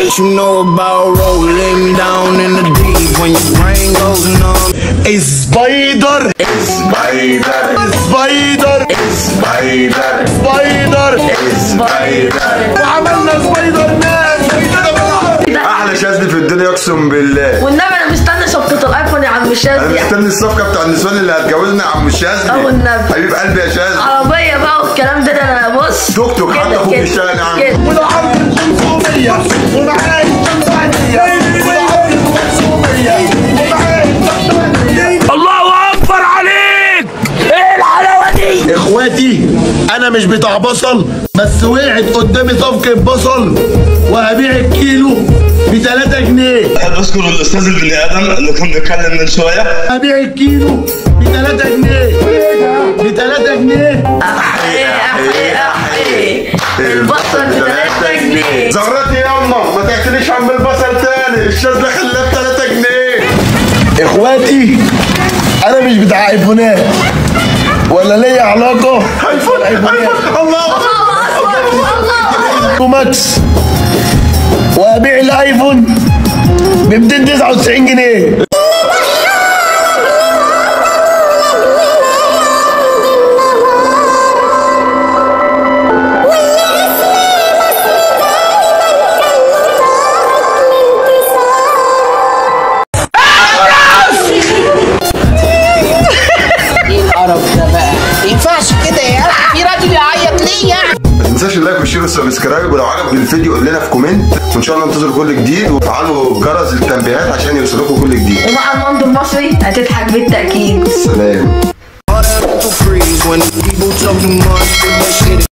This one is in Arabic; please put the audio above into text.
What you know about rolling down in the deep when your brain goes numb? سبايدر سبايدر سبايدر سبايدر سبايدر سبايدر وعملنا سبايدر مان. احلى شاذلي في الدنيا اقسم بالله. والنبي انا مستني شبكة الايفون يا عم الشاذلي. انا مستني الصفقه بتاع النسوان اللي هتجوزنا يا عم الشاذلي. والنبي حبيب قلبي يا شاذلي. عربية بقى والكلام ده انا بص توك توك حتى اخوك يشتغل يا عم. وده عرض 500 ومعايا شمسانية وده عرض 500 ومعايا شمسانية. الله اكبر عليك، ايه الحلاوه دي؟ اخواتي انا مش بتاع بصل، بس وقعت قدامي صفقة بصل وهبيع الكيلو ب 3 جنيه. احب اشكر الاستاذ البني ادم اللي كنا بنتكلم من شويه. هبيع الكيلو ب 3 جنيه ب 3 جنيه. البصل ب 3 جنيه. زغرتي ياما ما تحكيليش عن البصل تاني، الشاذلي خلاه ب 3 جنيه. اخواتي انا مش بتاع ايفونات ولا ليا علاقه ايفون ايفونات. الله برو ماكس وابيع الايفون ب 299 جنيه. ينفعش كده يا اخي، في راجل يعيط ليه يعني؟ ما تنساش اللايك والشير والسبسكرايب، ولو عجبك الفيديو قول لنا في كومنت، وان شاء الله ننتظر كل جديد، وفعلوا جرس التنبيهات عشان يوصلكم كل جديد. ومع المندو المصري هتضحك بالتأكيد. سلام. All that mental freeze when people talk too much.